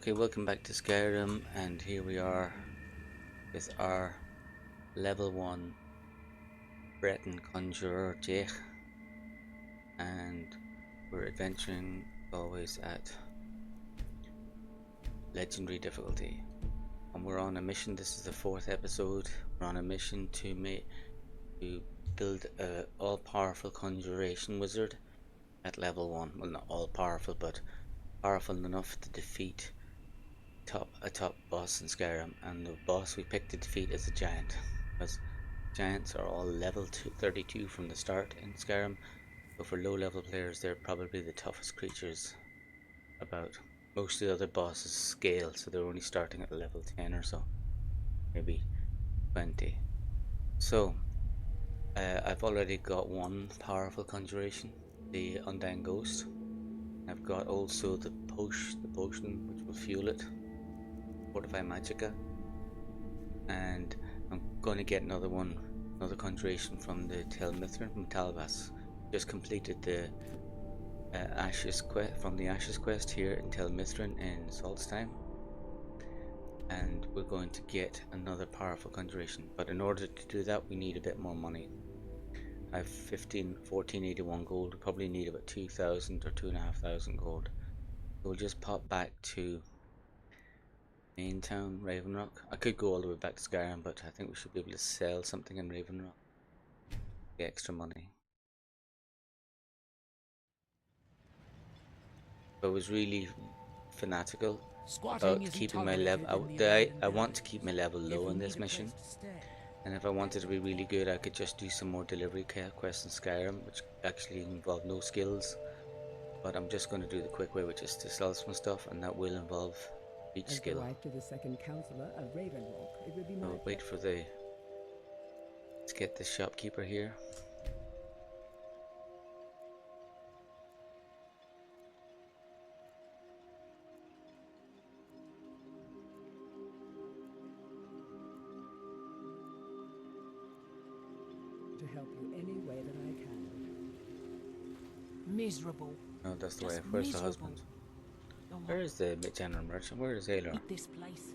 Okay, welcome back to Skyrim, and here we are with our level 1 Breton Conjurer Jake, and we're adventuring always at Legendary difficulty. And we're on a mission. This is the 4th episode. We're on a mission to build a all-powerful conjuration wizard at level 1. Well, not all-powerful, but powerful enough to defeat a top boss in Skyrim, and the boss we picked to defeat is a giant, because giants are all level 32 from the start in Skyrim, so for low level players they're probably the toughest creatures about. Most of the other bosses scale, so they're only starting at level 10 or so, maybe 20. So I've already got one powerful conjuration, the Undying Ghost. I've got also the potion which will fuel it, Fortify Magica, and I'm going to get another conjuration from the Tel Mithryn from Talvas. Just completed the Ashes quest here in Tel Mithryn in Saltstein, and we're going to get another powerful conjuration, but in order to do that we need a bit more money. I have 1481 gold. We probably need about 2,000 or 2,500 gold. So we'll just pop back to main town, Ravenrock. I could go all the way back to Skyrim, but I think we should be able to sell something in Ravenrock. Get extra money. I was really fanatical about keeping my level. I want to keep my level low in this mission. And if I wanted to be really good, I could just do some more delivery quests in Skyrim, which actually involve no skills. But I'm just going to do the quick way, which is to sell some stuff, and that will involve each skill. To the second counselor of Ravenrock, it would be I'll wait for the. Let's get the shopkeeper here. To help you any way that I can. Miserable. No, that's the way. Where's the husband? Where is the general merchant? Where is Aelor? This place.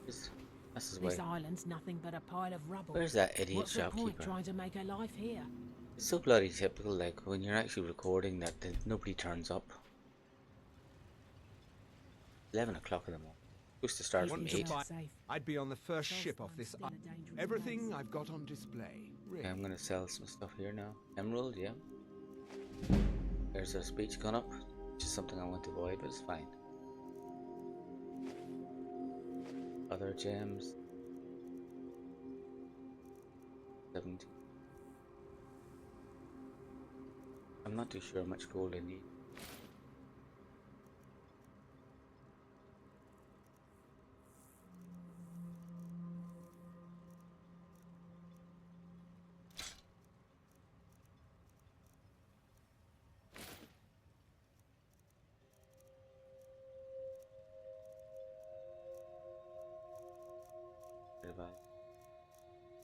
That's his way. This island's nothing but a pile of rubble. Where's that idiot What's shopkeeper? the point trying to make a life here? It's so bloody typical, like when you're actually recording that nobody turns up. 11 o'clock in the morning. Supposed to start from 8. I'd be on the first ship off this island. Everything I've got on display. Really. Okay, I'm gonna sell some stuff here now. Emerald, yeah. There's a speech gone up, which is something I want to avoid, but it's fine. Other gems. 70. I'm not too sure how much gold I need.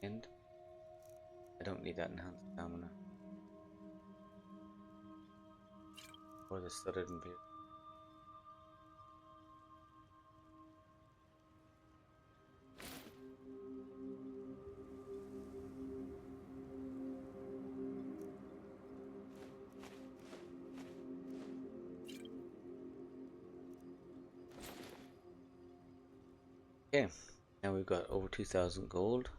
And I don't need that enhanced stamina or the studded and beard. Okay, now we've got over 2,000 gold.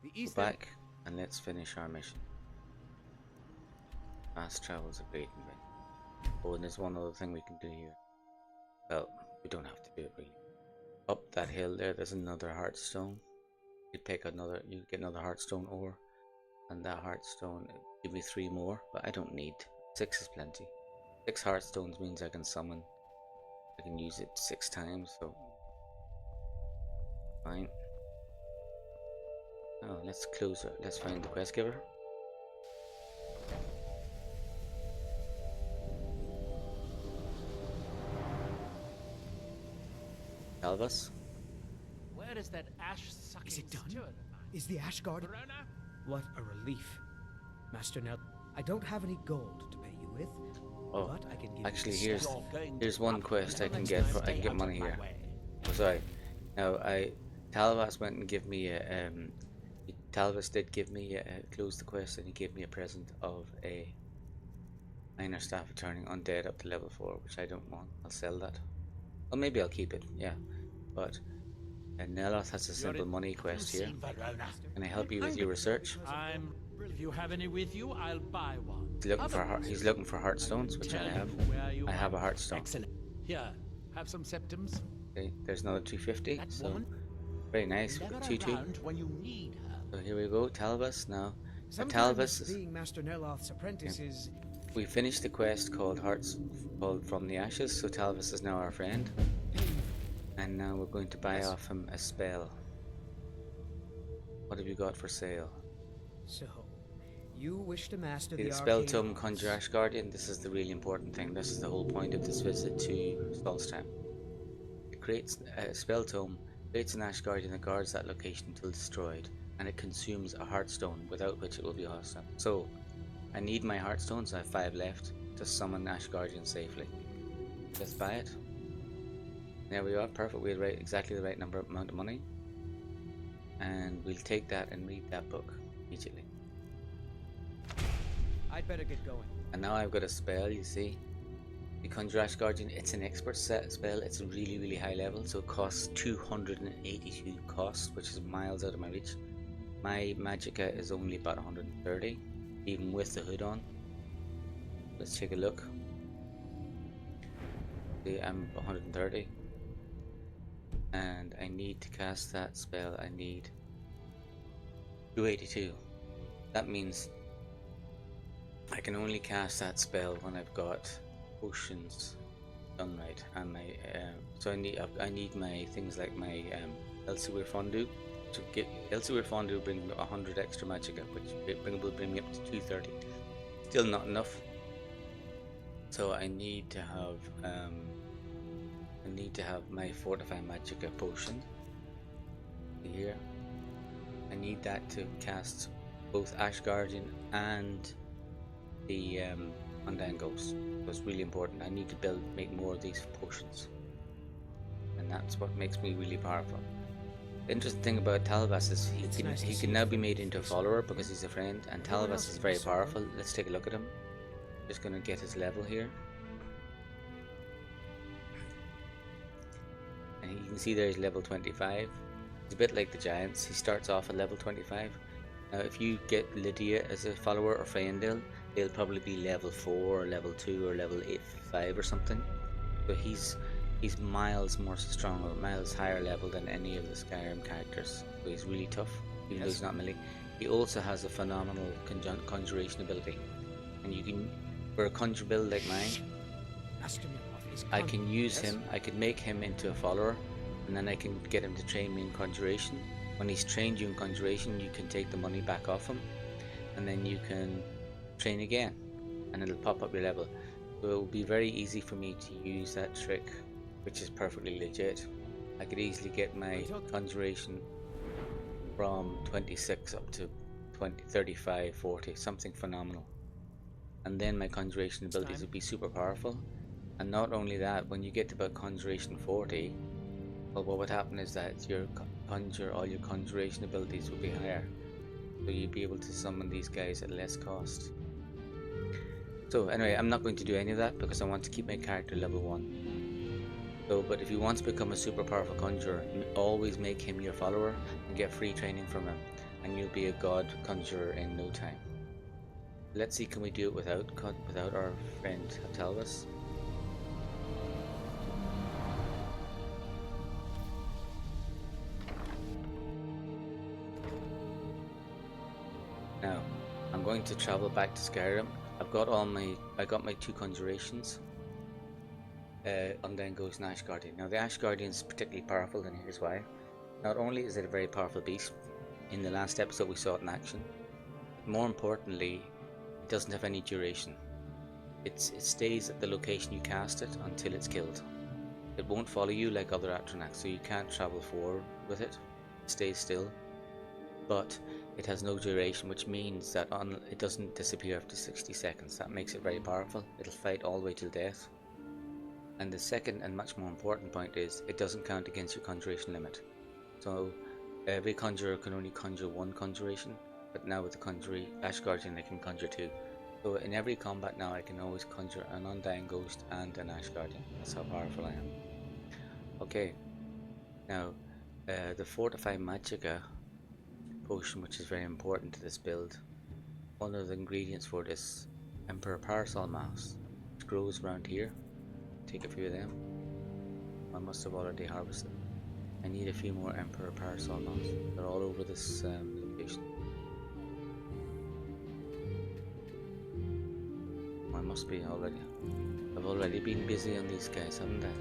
Go back and let's finish our mission. Fast travel's a great thing. Oh, and there's one other thing we can do here. Well, we don't have to do it really. Up that hill there, there's another heartstone. You get another heartstone ore, and that heartstone give me 3 more, but I don't need. 6 is plenty. 6 heartstones means I can use it 6 times, so fine. Oh, let's close it. Let's find the quest giver. Talvas. Where is that ash-sucking Is it done? steward? Is the ash guard? Verona? What a relief. Master Nell, I don't have any gold to pay you with, Oh, But I can give actually, you here's You're going here's to one love it. quest I Until can next get. time, For, I stay can get out money of my here. way. Oh, sorry. Now Talvas went and give me a Talvas did give me close the quest, and he gave me a present of a minor staff of turning undead up to level 4, which I don't want. I'll sell that. Well, maybe I'll keep it. Yeah, but Neloth has a simple money quest here. Seen Verona? Can I help you with your research? If you have any with you, I'll buy one. He's looking for heartstones, which I Tell have. you where you I have a are. heartstone. Excellent. Here, have some septums. Okay, there's another 250. That So woman, very nice. We've never got 2-2. around when you need her. So here we go, Talvas now. Sometimes Talvas is, being Master Neloth's apprentice is we finished the quest called From the Ashes, so Talvas is now our friend. And now we're going to buy off him a spell. What have you got for sale? so. You wish to master See the the spell arcane tome arts. Conjure Ash Guardian. This is the really important thing. This is the whole point of this visit to Solstheim. It creates a spell tome, creates an Ash Guardian that guards that location until destroyed, and it consumes a Heartstone, without which it will be hostile. So, I need my Heartstones. I have 5 left to summon Ash Guardian safely. Let's buy it. There we are. Perfect. We had exactly the right amount of money, and we'll take that and read that book immediately. I'd better get going. And now I've got a spell, you see. The Conjure Ash Guardian, it's an expert set spell. It's a really high level, so it costs 282 costs, which is miles out of my reach. My magicka is only about 130, even with the hood on. Let's take a look. See, I'm 130. And I need to cast that spell. I need 282. That means I can only cast that spell when I've got potions done right, and my so I need my things like my Elsewhere Fondue to get Elsewhere Fondue bring me 100 extra magicka, which will bring me up to 230. Still not enough. So I need to have my Fortify Magicka potion here. I need that to cast both Ash Guardian and the Undying Ghost. So it's really important. I need to make more of these potions, and that's what makes me really powerful. The interesting thing about Talvas is he can now be made into a follower because he's a friend, and Talvas is very powerful. Let's take a look at him. Just gonna get his level here. And you can see there he's level 25. He's a bit like the giants. He starts off at level 25. Now if you get Lydia as a follower or Freyendil, they'll probably be level 4 or level 2 or level 5 or something. So he's miles more strong, or miles higher level than any of the Skyrim characters. So he's really tough, even though he's not melee. He also has a phenomenal conjuration ability. And you can, for a conjure build like mine, I can use him, I can make him into a follower, and then I can get him to train me in conjuration. When he's trained you in conjuration, you can take the money back off him, and then you can train again, and it'll pop up your level. So it will be very easy for me to use that trick, which is perfectly legit. I could easily get my conjuration from 26 up to 20, 35, 40, something phenomenal. And then my conjuration abilities would be super powerful. And not only that, when you get to about conjuration 40, well, what would happen is that all your conjuration abilities would be higher. So you'd be able to summon these guys at less cost. So anyway, I'm not going to do any of that because I want to keep my character level 1. So, but if you want to become a super powerful conjurer, always make him your follower and get free training from him, and you'll be a god conjurer in no time. Let's see, can we do it without our friend Talvas? Now, I'm going to travel back to Skyrim. I got my 2 conjurations. Undying Ghost and Ash Guardian. Now the Ash Guardian is particularly powerful, and here's why. Not only is it a very powerful beast, in the last episode we saw it in action, but more importantly, it doesn't have any duration. It stays at the location you cast it until it's killed. It won't follow you like other Atronachs, so you can't travel forward with it. It stays still. But it has no duration, which means that it doesn't disappear after 60 seconds. That makes it very powerful. It'll fight all the way till death. And the second and much more important point is it doesn't count against your conjuration limit. So every conjurer can only conjure one conjuration, but now with the Ash Guardian I can conjure two. So in every combat now I can always conjure an Undying Ghost and an Ash Guardian. That's how powerful I am. Okay, now the Fortify Magicka potion, which is very important to this build. One of the ingredients for this Emperor Parasol Moss, which grows around here. Take a few of them. I must have already harvested. I need a few more Emperor Parasol Moss. They're all over this location. I must be already. I've already been busy on these guys, haven't I?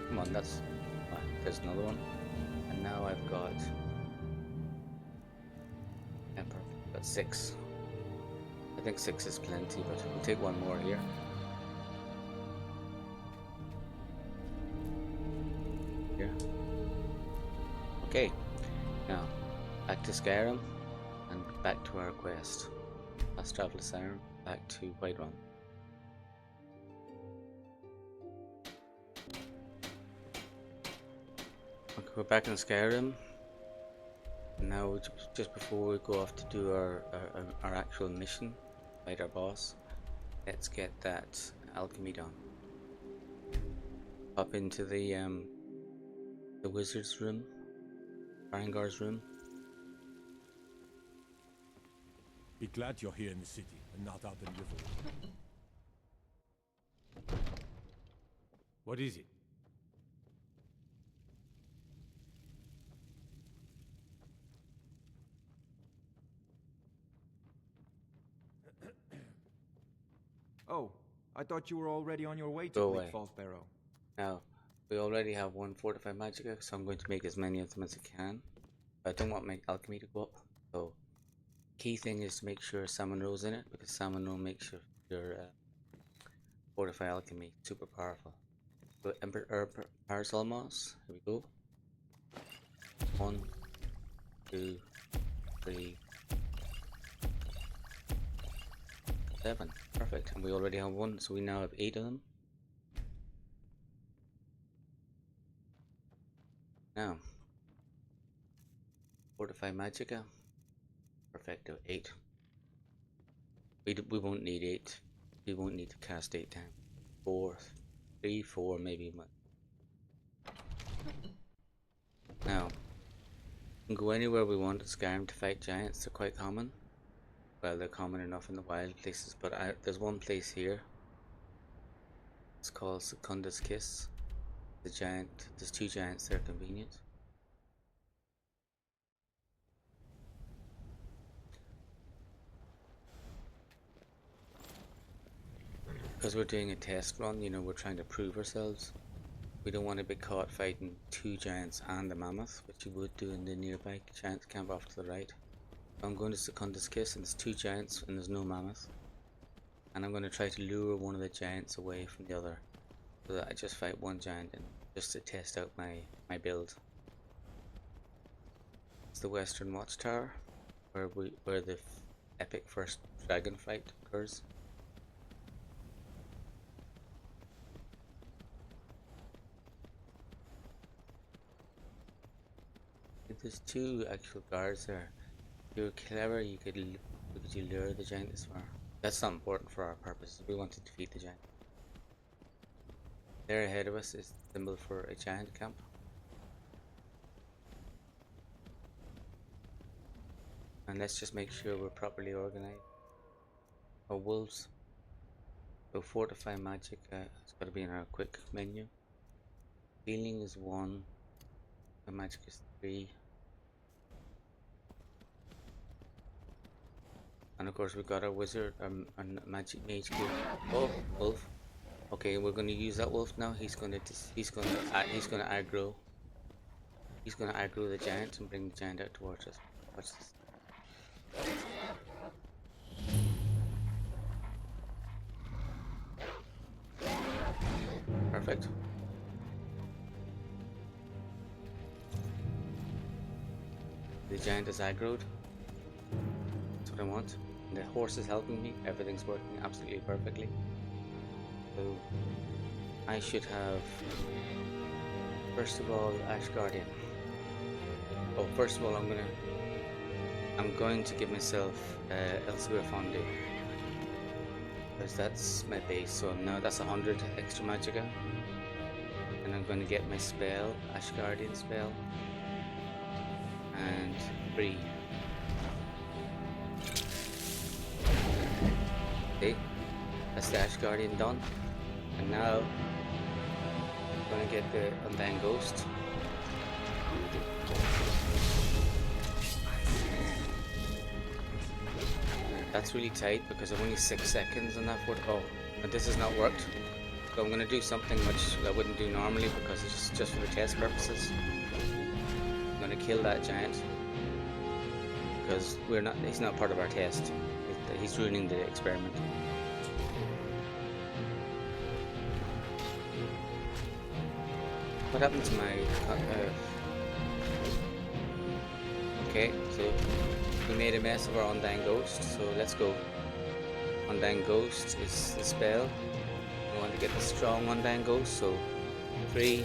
Come on, there's another one. And now I've got Emperor. Got 6. I think 6 is plenty, but we'll take one more here. Here. Okay, now back to Skyrim and back to our quest. Let's travel to Skyrim, back to Whiterun. Okay, we're back in Skyrim. Now, just before we go off to do our actual mission, fight our boss, let's get that alchemy done. Up into the wizard's room, Farengar's room. Be glad you're here in the city and not out in River. What is it? Oh, I thought you were already on your way to Go Bleak away. Falls Barrow. Now, we already have one Fortified Magicka, so I'm going to make as many of them as I can. I don't want my alchemy to go up, so key thing is to make sure salmon roe's in it, because salmon roe makes your Fortify alchemy super powerful. So Emperor Parasol Moss, here we go. 1, 2, 3, 7. Perfect. And we already have 1, so we now have 8 of them. Now, Fortify Magicka. Perfecto. 8. We won't need 8. We won't need to cast 8 times. 4, 3, 4, maybe 1. Now, we can go anywhere we want at Skyrim to fight giants. They're quite common. Well, they're common enough in the wild places, but there's one place here. It's called Secunda's Kiss. There's 2 giants there, convenient. Because we're doing a test run, you know, we're trying to prove ourselves. We don't want to be caught fighting 2 giants and a mammoth, which you would do in the nearby giant camp off to the right. So I'm going to Secunda's Kiss, and there's 2 giants and there's no mammoth. And I'm going to try to lure one of the giants away from the other, so that I just fight 1 giant and just to test out my build. It's the Western Watchtower, where the epic first dragon fight occurs. There's 2 actual guards there. If you were clever, you could lure the giant this far. That's not important for our purposes. We want to defeat the giant. There ahead of us is the symbol for a giant camp. And let's just make sure we're properly organized. Oh, wolves. So Fortify Magicka, it's got to be in our quick menu. Healing is 1. The magic is 3. And of course we've got our wizard, our magic mage gear. Oh, wolf. Okay, we're going to use that wolf now. He's going to aggro. He's going to aggro the giant and bring the giant out towards us. Watch this. Perfect. The giant is aggroed. That's what I want. And the horse is helping me. Everything's working absolutely perfectly. So I should have, first of all, Ash Guardian. Oh, first of all, I'm going to give myself Elsevier Fondue, because that's my base. So now that's 100 extra magicka, and I'm going to get my spell, Ash Guardian spell, and 3. Okay, that's the Ash Guardian done, and now I'm going to get the Undying Ghost. That's really tight because I've only 6 seconds on that foot. Oh, and this has not worked. So I'm going to do something which I wouldn't do normally because it's just for the test purposes. I'm going to kill that giant because he's not part of our test. He's ruining the experiment. What happened to my... okay, so we made a mess of our Undying Ghost, so let's go. Undying Ghost is the spell. We want to get the strong Undying Ghost, so 3.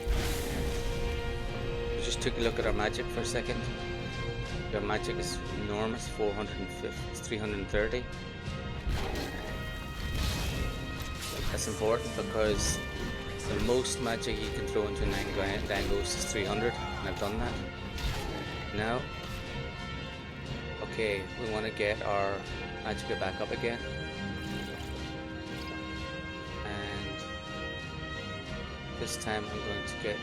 We just took a look at our magic for a second. Our magic is enormous, 450, it's 330. That's important because the most magic you can throw into an Undying Ghost is 300, and I've done that. Now, okay, we want to get our magicka back up again, and this time I'm going to get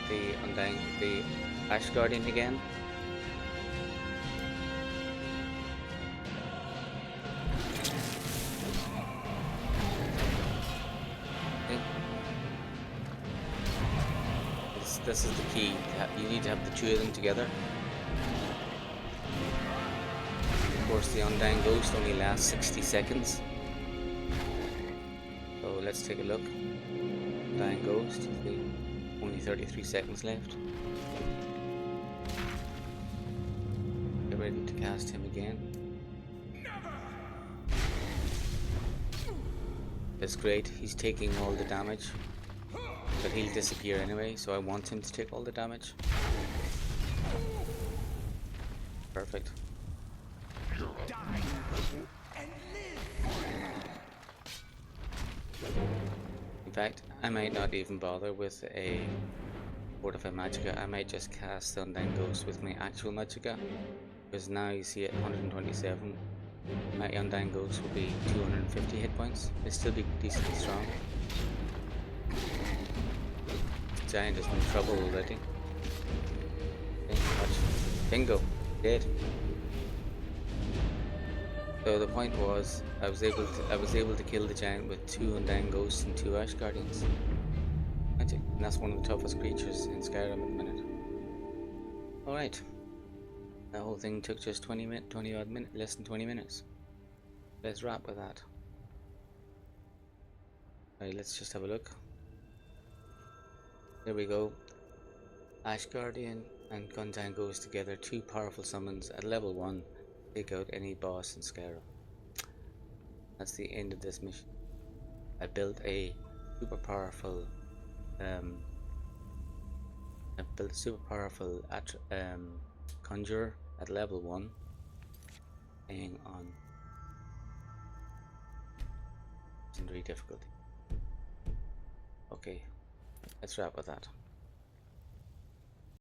the Ash Guardian again. Okay. This is the key. You need to have the 2 of them together. Of course, the Undying Ghost only lasts 60 seconds. So let's take a look. Undying Ghost, only 33 seconds left. Get ready to cast him again. That's great, he's taking all the damage. But he'll disappear anyway, so I want him to take all the damage. Perfect. In fact, I might not even bother with a Fortify Magicka. I might just cast the Undying Ghost with my actual Magicka, because now you see at 127, my Undying Ghost will be 250 hit points. It'll still be decently strong. The giant is in trouble already. Okay, watch. Bingo, dead. So the point was, I was able to kill the giant with 2 Undying Ghosts and 2 Ash Guardians. Magic, and that's one of the toughest creatures in Skyrim at the minute. Alright. That whole thing took just 20 odd minutes, less than 20 minutes. Let's wrap with that. Alright, let's just have a look. There we go. Ash Guardian and Undying Ghost together, 2 powerful summons at level 1. Take out any boss in Skyrim. That's the end of this mission. I built a super powerful conjurer at level 1, playing on legendary difficulty. Okay, let's wrap with that.